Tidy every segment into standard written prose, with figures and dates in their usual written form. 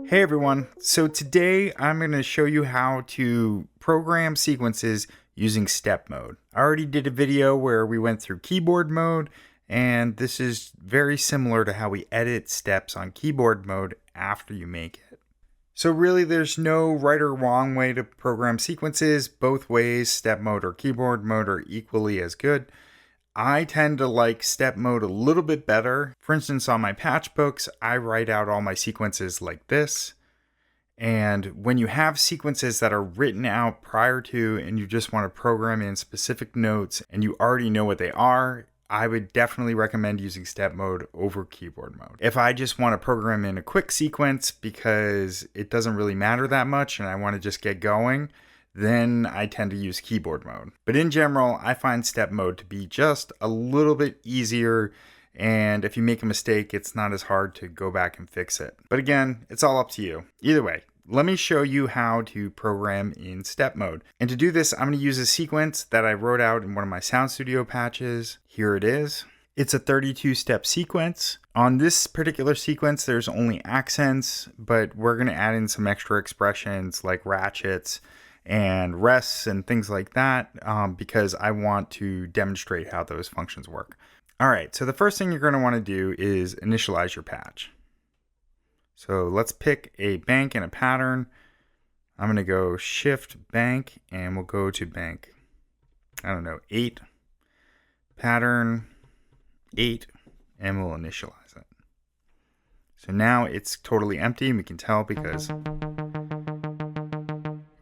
Hey everyone, so today I'm going to show you how to program sequences using step mode. I already did a video where we went through keyboard mode, and this is very similar to how we edit steps on keyboard mode after you make it. So really there's no right or wrong way to program sequences. Both ways, step mode or keyboard mode, are equally as good. I tend to like step mode a little bit better. For instance, on my patch books, I write out all my sequences like this. And when you have sequences that are written out prior to and you just want to program in specific notes and you already know what they are, I would definitely recommend using step mode over keyboard mode. If I just want to program in a quick sequence because it doesn't really matter that much and I want to just get going, then I tend to use keyboard mode. But in general, I find step mode to be just a little bit easier, and if you make a mistake, it's not as hard to go back and fix it. But again, it's all up to you. Either way, let me show you how to program in step mode. And to do this, I'm going to use a sequence that I wrote out in one of my Sound Studio patches. Here it is. It's a 32-step sequence. On this particular sequence, there's only accents, but we're going to add in some extra expressions like ratchets and rests and things like that because I want to demonstrate how those functions work. All right, so the first thing you're going to want to do is initialize your patch. So let's pick a bank and a pattern. I'm going to go shift bank and we'll go to bank, 8, pattern 8, and we'll initialize it. So now it's totally empty, and we can tell because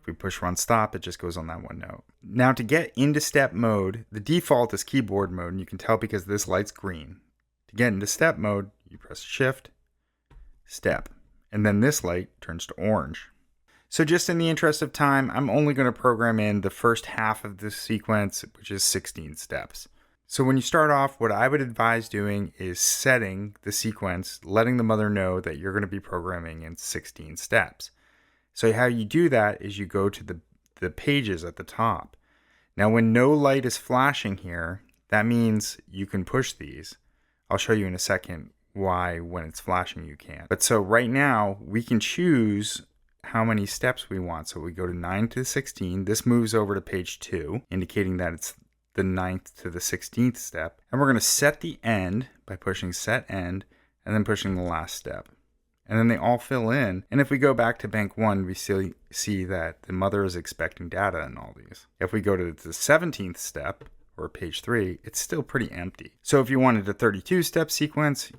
we push run stop, it just goes on that one note. Now to get into step mode, the default is keyboard mode, and you can tell because this light's green. To get into step mode, you press shift, step, and then this light turns to orange. So just in the interest of time, I'm only going to program in the first half of this sequence, which is 16 steps. So when you start off, what I would advise doing is setting the sequence, letting the mother know that you're going to be programming in 16 steps. So how you do that is you go to the pages at the top. Now when no light is flashing here, that means you can push these. I'll show you in a second why when it's flashing you can't. But so right now we can choose how many steps we want. So we go to 9 to 16. This moves over to page 2, indicating that it's the 9th to the 16th step. And we're going to set the end by pushing set end and then pushing the last step. And then they all fill in. And if we go back to bank 1, we see that the mother is expecting data in all these. If we go to the 17th step, or page 3, it's still pretty empty. So if you wanted a 32-step sequence,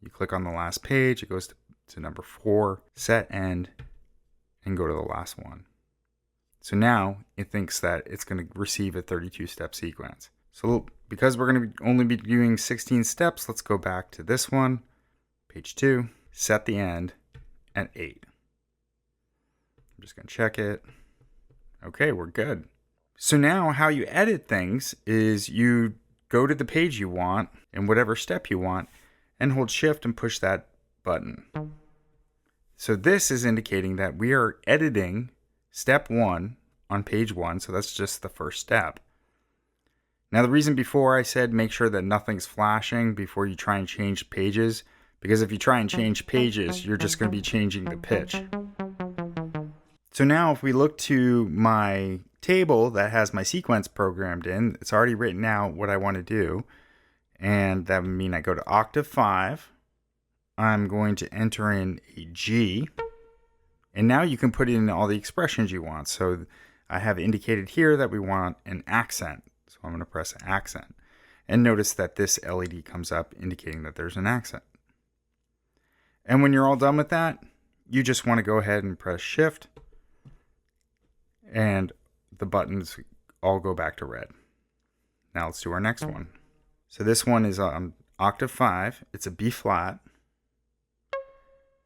you click on the last page, it goes to number 4, set end, and go to the last one. So now it thinks that it's going to receive a 32-step sequence. So because we're going to only be doing 16 steps, let's go back to this one, page 2. Set the end at 8. I'm just going to check it. Okay, we're good. So now how you edit things is you go to the page you want in whatever step you want and hold shift and push that button. So this is indicating that we are editing step 1 on page 1. So that's just the first step. Now the reason before I said make sure that nothing's flashing before you try and change pages, because if you try and change pages, you're just going to be changing the pitch. So now if we look to my table that has my sequence programmed in, it's already written out what I want to do. And that would mean I go to octave 5. I'm going to enter in a G. And now you can put in all the expressions you want. So I have indicated here that we want an accent. So I'm going to press accent. And notice that this LED comes up indicating that there's an accent. And when you're all done with that, you just want to go ahead and press shift and the buttons all go back to red. Now let's do our next one. So this one is on octave 5. It's a B flat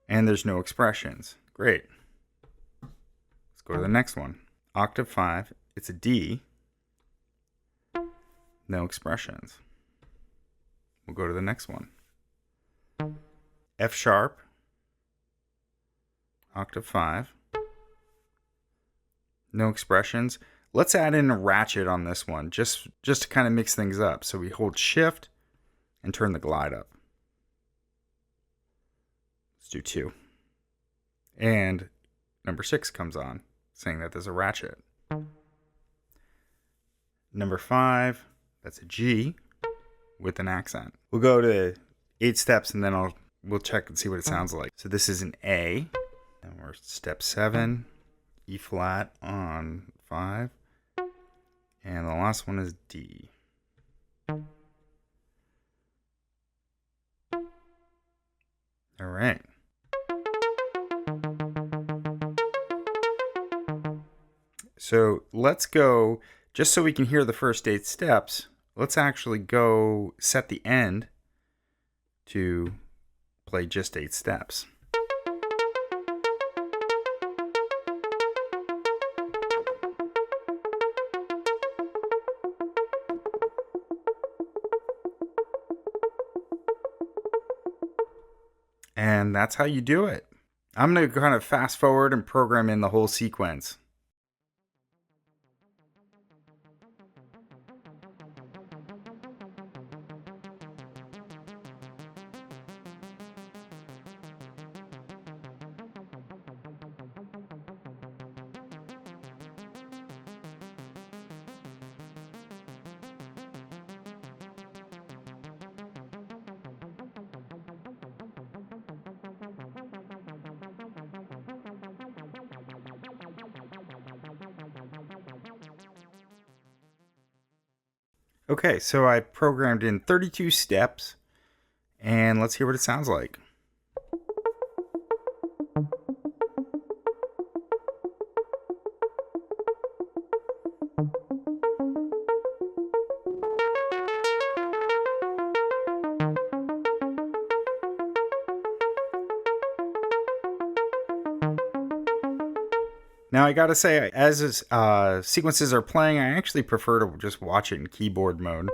and there's no expressions. Great. Let's go to the next one. Octave 5. It's a D. No expressions. We'll go to the next one. F sharp, octave 5, no expressions. Let's add in a ratchet on this one, just to kind of mix things up. So we hold shift and turn the glide up. Let's do 2. And number 6 comes on, saying that there's a ratchet. Number 5, that's a G with an accent. We'll go to 8 steps and then we'll check and see what it sounds like. So this is an A, and we're step 7, E flat on 5, and the last one is D. All right. So let's go, just so we can hear the first 8 steps, let's actually go set the end to play just 8 steps. And that's how you do it. I'm going to kind of fast forward and program in the whole sequence. Okay, so I programmed in 32 steps, and let's hear what it sounds like. Now I gotta say, as sequences are playing, I actually prefer to just watch it in keyboard mode.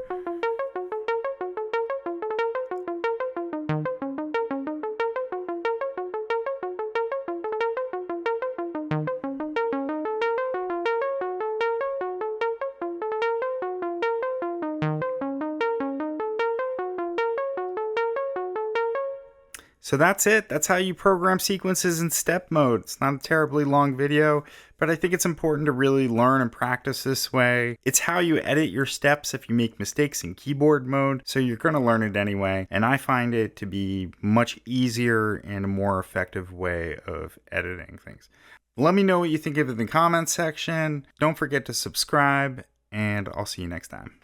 So that's it. That's how you program sequences in step mode. It's not a terribly long video, but I think it's important to really learn and practice this way. It's how you edit your steps if you make mistakes in keyboard mode, so you're going to learn it anyway. And I find it to be much easier and a more effective way of editing things. Let me know what you think of it in the comments section. Don't forget to subscribe, and I'll see you next time.